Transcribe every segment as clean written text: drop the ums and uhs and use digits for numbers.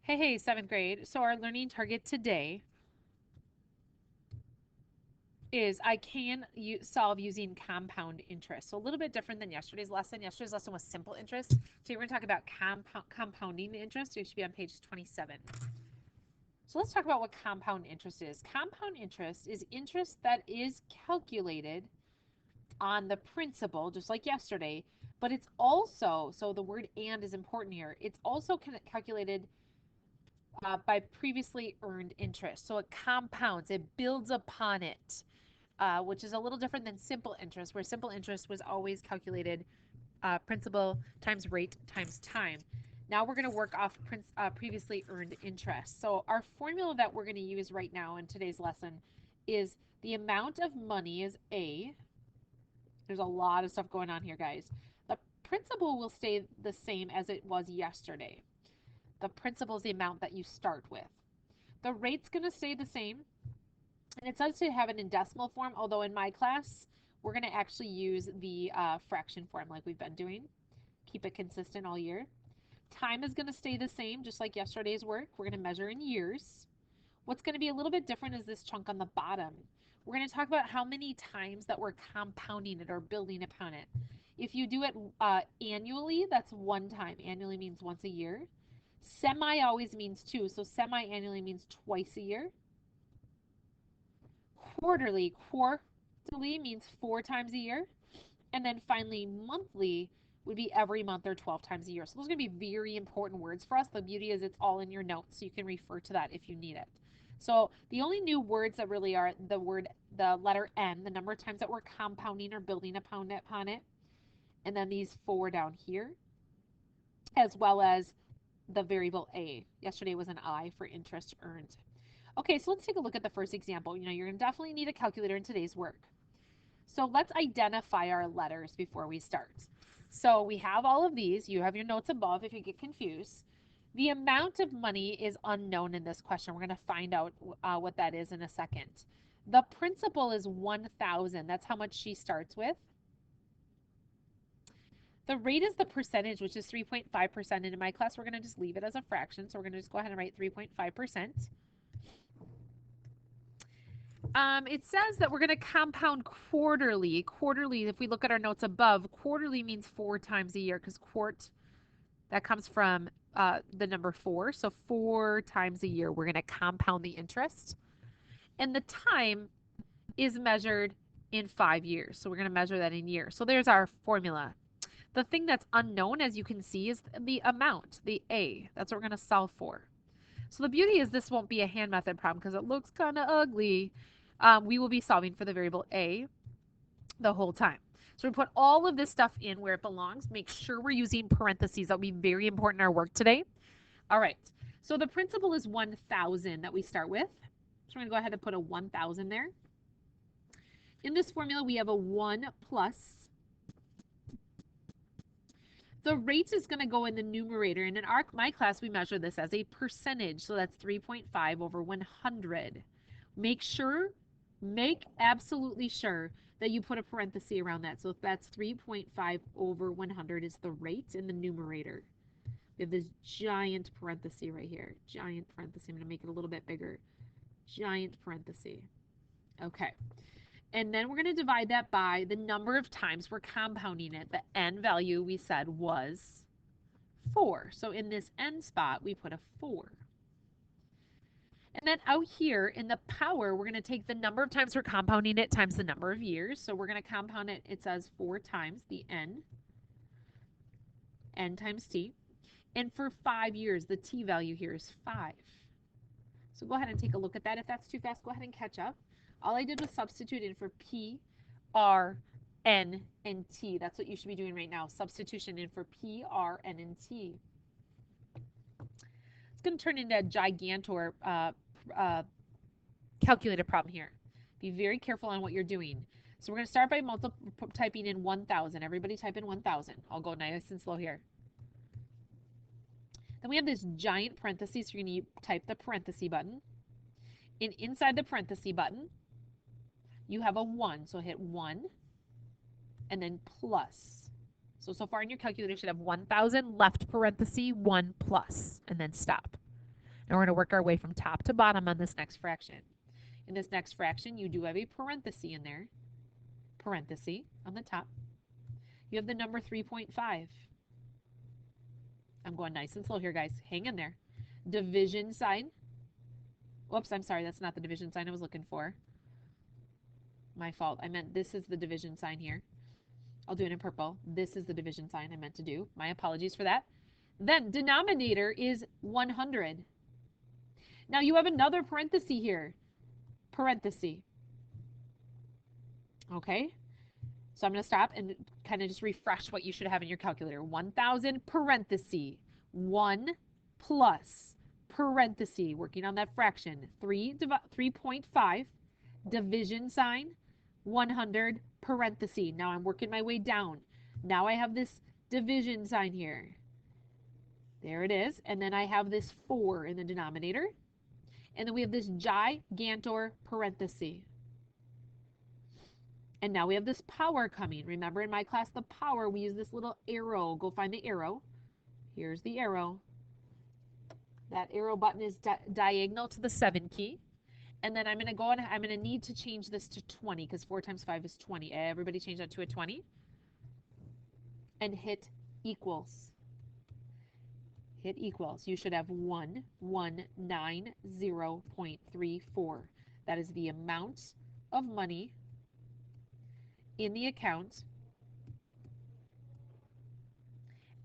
Hey, seventh grade. So our learning target today is I can solve using compound interest. So a little bit different than yesterday's lesson. Yesterday's lesson was simple interest. Today we're going to talk about compounding interest. It should be on page 27. So let's talk about what compound interest is. Compound interest is interest that is calculated on the principal, just like yesterday, but it's also, so the word and is important here, it's also calculated by previously earned interest. So it compounds, it builds upon it, which is a little different than simple interest, where simple interest was always calculated principal times rate times time. Now we're going to work off previously earned interest. So our formula that we're going to use right now in today's lesson is the amount of money is A. There's a lot of stuff going on here, guys. The principal will stay the same as it was yesterday. The principal is the amount that you start with. The rate's going to stay the same. And it says to have it in decimal form, although in my class, we're going to actually use the fraction form like we've been doing. Keep it consistent all year. Time is going to stay the same, just like yesterday's work. We're going to measure in years. What's going to be a little bit different is this chunk on the bottom. We're going to talk about how many times that we're compounding it or building upon it. If you do it annually, that's one time. Annually means once a year. Semi always means two, so semi-annually means twice a year. Quarterly means 4 times a year. And then finally, monthly would be every month or 12 times a year. So those are going to be very important words for us. The beauty is it's all in your notes, so you can refer to that if you need it. So the only new words that really are the letter N, the number of times that we're compounding or building upon it, and then these 4 down here, as well as the variable A. Yesterday was an I for interest earned. Okay, so let's take a look at the first example. You're going to definitely need a calculator in today's work. So let's identify our letters before we start. So we have all of these. You have your notes above if you get confused. The amount of money is unknown in this question. We're going to find out what that is in a second. The principal is 1,000. That's how much she starts with. The rate is the percentage, which is 3.5%. And in my class, we're going to just leave it as a fraction. So we're going to just go ahead and write 3.5%. It says that we're going to compound quarterly. Quarterly, if we look at our notes above, quarterly means 4 times a year because quart, that comes from the number 4. So 4 times a year, we're going to compound the interest. And the time is measured in 5 years. So we're going to measure that in years. So there's our formula. The thing that's unknown, as you can see, is the amount, the A. That's what we're going to solve for. So the beauty is this won't be a hand method problem because it looks kind of ugly. We will be solving for the variable A the whole time. So we put all of this stuff in where it belongs. Make sure we're using parentheses. That will be very important in our work today. All right. So the principal is 1,000 that we start with. So we're going to go ahead and put a 1,000 there. In this formula, we have a 1 plus. The rate is going to go in the numerator. And in my class, we measure this as a percentage. So that's 3.5 over 100. Make absolutely sure that you put a parenthesis around that. So if that's 3.5 over 100 is the rate in the numerator. We have this giant parenthesis right here. Giant parenthesis. I'm going to make it a little bit bigger. Giant parenthesis. Okay. And then we're going to divide that by the number of times we're compounding it. The n value we said was 4. So in this n spot, we put a 4. And then out here in the power, we're going to take the number of times we're compounding it times the number of years. So we're going to compound it, it says 4 times the n times t. And for 5 years, the t value here is 5. So go ahead and take a look at that. If that's too fast, go ahead and catch up. All I did was substitute in for p, r, n, and t. That's what you should be doing right now. Substitution in for p, r, n, and t. It's going to turn into a gigantor calculated problem here. Be very careful on what you're doing. So we're going to start by typing in 1,000. Everybody type in 1,000. I'll go nice and slow here. Then we have this giant parentheses. So you're going to type the parenthesis button. And inside the parenthesis button, you have a 1. So hit 1 and then plus. So far in your calculator, you should have 1,000 left parenthesis 1 plus and then stop. And we're going to work our way from top to bottom on this next fraction. In this next fraction, you do have a parenthesis in there. Parenthesis on the top. You have the number 3.5. I'm going nice and slow here, guys. Hang in there. Division sign. Whoops, I'm sorry. That's not the division sign I was looking for. My fault. I meant this is the division sign here. I'll do it in purple. This is the division sign I meant to do. My apologies for that. Then denominator is 100. Now you have another parenthesis here. Parenthesis. Okay? So I'm going to stop and kind of just refresh what you should have in your calculator. 1,000 parenthesis. 1 plus parenthesis. Working on that fraction. 3.5 division sign. 100 parenthesis. Now I'm working my way down. Now I have this division sign here. There it is. And then I have this 4 in the denominator. And then we have this gigantor parenthesis. And now we have this power coming. Remember in my class, the power, we use this little arrow. Go find the arrow. Here's the arrow. That arrow button is diagonal to the 7 key. And then I'm going to go and I'm going to need to change this to 20 because 4 times 5 is 20. Everybody change that to a 20. And hit equals. Hit equals. You should have 1190.34. That is the amount of money in the account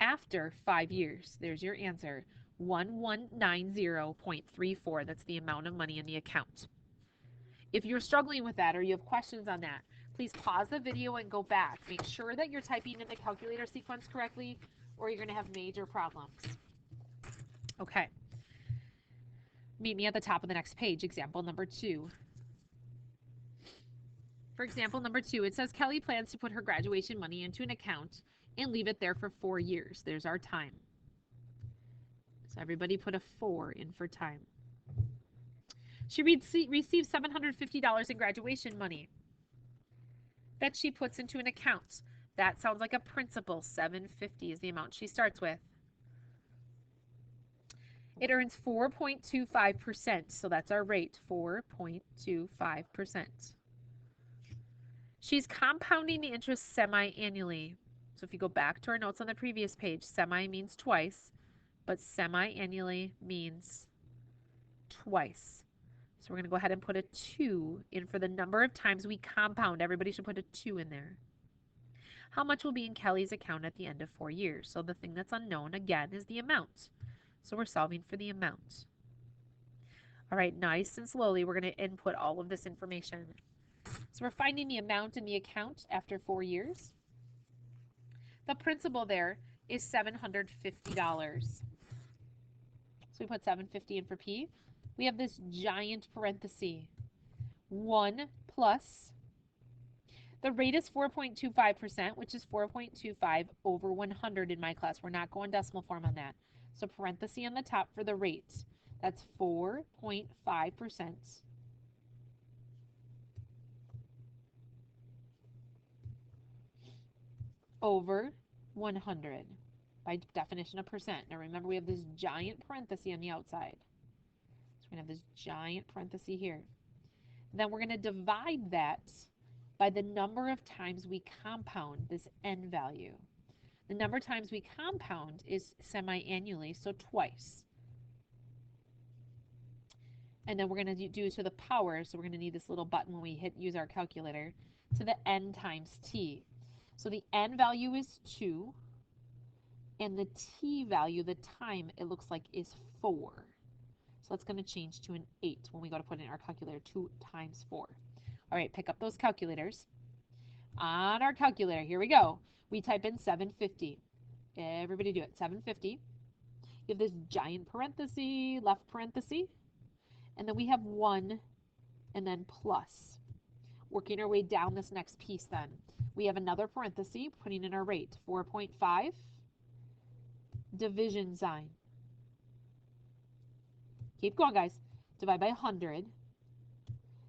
after 5 years. There's your answer. 1190.34. That's the amount of money in the account. If you're struggling with that or you have questions on that, please pause the video and go back. Make sure that you're typing in the calculator sequence correctly or you're going to have major problems. Okay. Meet me at the top of the next page. Example number 2. For example number 2, it says Kelly plans to put her graduation money into an account and leave it there for 4 years. There's our time. So everybody put a 4 in for time. She receives $750 in graduation money that she puts into an account. That sounds like a principal. $750 is the amount she starts with. It earns 4.25%, so that's our rate, 4.25%. She's compounding the interest semi-annually. So if you go back to our notes on the previous page, semi means twice, but semi-annually means twice. So we're going to go ahead and put a 2 in for the number of times we compound. Everybody should put a 2 in there. How much will be in Kelly's account at the end of 4 years? So the thing that's unknown, again, is the amount. So we're solving for the amount. All right, nice and slowly, we're going to input all of this information. So we're finding the amount in the account after 4 years. The principal there is $750. So we put $750 in for P. We have this giant parenthesis. 1 plus. The rate is 4.25%, which is 4.25 over 100 in my class. We're not going decimal form on that. So parenthesis on the top for the rate. That's 4.5% over 100 by definition of percent. Now remember we have this giant parenthesis on the outside. So we're going to have this giant parenthesis here. Then we're going to divide that by the number of times we compound this n value. The number of times we compound is semi-annually, so twice. And then we're going to do to the power, so we're going to need this little button when we use our calculator, to the n times t. So the n value is 2, and the t value, the time, it looks like is 4. So that's going to change to an 8 when we go to put in our calculator, 2 times 4. All right, pick up those calculators. On our calculator, here we go. We type in 750. Everybody do it. 750. You have this giant parenthesis, left parenthesis, and then we have 1 and then plus. Working our way down this next piece then. We have another parenthesis, putting in our rate, 4.5, division sign. Keep going, guys. Divide by 100,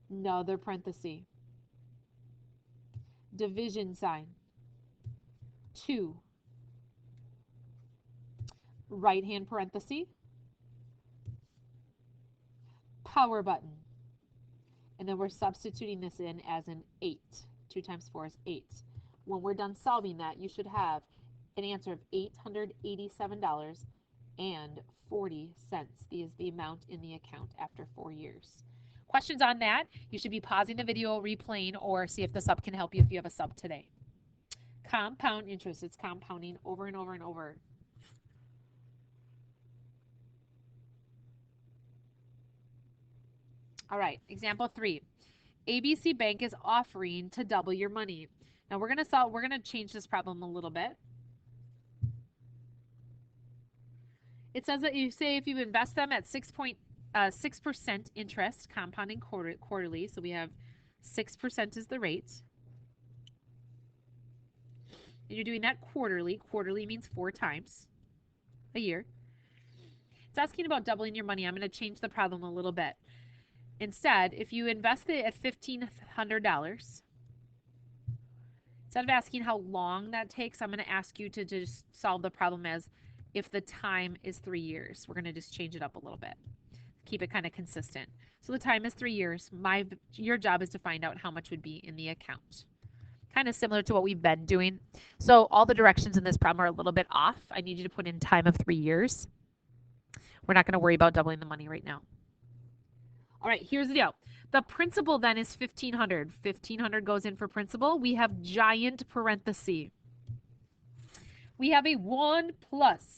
another parenthesis, division sign, 2, right hand parenthesis, power button. And then we're substituting this in as an 8. 2 times 4 is 8. When we're done solving that, you should have an answer of $887.40. Is the amount in the account after 4 years. Questions on that? You should be pausing the video, replaying, or see if the sub can help you if you have a sub today. Compound interest. It's compounding over and over and over. All right, example 3. ABC Bank is offering to double your money. Now we're gonna change this problem a little bit. It says that if you invest them at 6% interest, compounding quarterly, so we have 6% is the rate. And you're doing that quarterly. Quarterly means 4 times a year. It's asking about doubling your money. I'm going to change the problem a little bit. Instead, if you invest it at $1,500, instead of asking how long that takes, I'm going to ask you to just solve the problem as if the time is 3 years. We're going to just change it up a little bit. Keep it kind of consistent. So the time is 3 years. Your job is to find out how much would be in the account. Kind of similar to what we've been doing. So all the directions in this problem are a little bit off. I need you to put in time of 3 years. We're not going to worry about doubling the money right now. All right, here's the deal. The principal then is $1,500. $1,500 goes in for principal. We have giant parenthesis. We have a 1 plus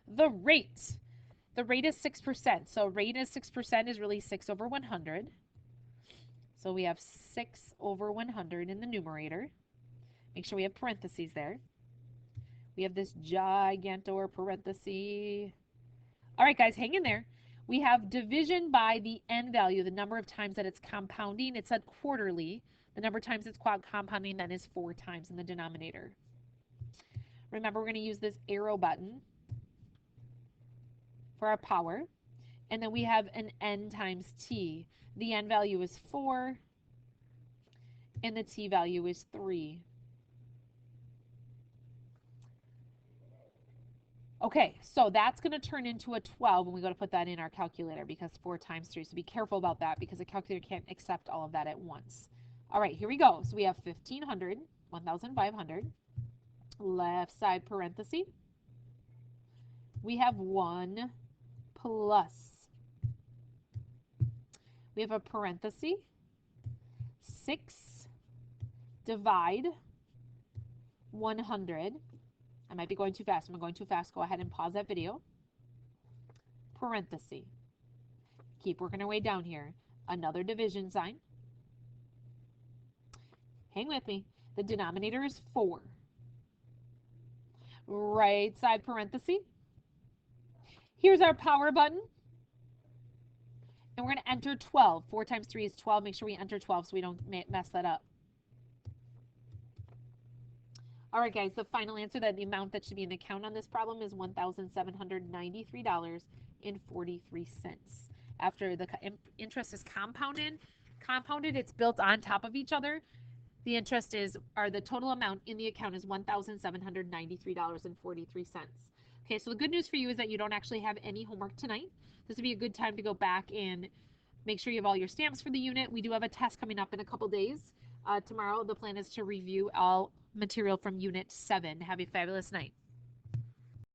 the rate. The rate is 6%. So rate is 6% is really 6 over 100. So we have 6 over 100 in the numerator. Make sure we have parentheses there. We have this gigantor parenthesis. All right, guys, hang in there. We have division by the n value, the number of times that it's compounding. It said quarterly. The number of times it's compounding then is 4 times in the denominator. Remember, we're going to use this arrow button for our power. And then we have an n times t. The n value is 4, and the t value is 3. Okay, so that's going to turn into a 12 when we go to put that in our calculator because 4 times 3. So be careful about that because the calculator can't accept all of that at once. All right, here we go. So we have 1,500, 1,500, left side parenthesis. We have 1 plus. We have a parenthesis. 6 divide 100. I might be going too fast. I'm going too fast. Go ahead and pause that video. Parenthesis. Keep working our way down here. Another division sign. Hang with me. The denominator is 4. Right side parenthesis. Here's our power button. And we're going to enter 12. 4 times 3 is 12. Make sure we enter 12 so we don't mess that up. All right, guys, the final answer, that the amount that should be in the account on this problem is $1,793.43. After the interest is compounded, it's built on top of each other. The interest the total amount in the account is $1,793.43. Okay, so the good news for you is that you don't actually have any homework tonight. This would be a good time to go back and make sure you have all your stamps for the unit. We do have a test coming up in a couple days. Tomorrow, the plan is to review all material from Unit 7. Have a fabulous night.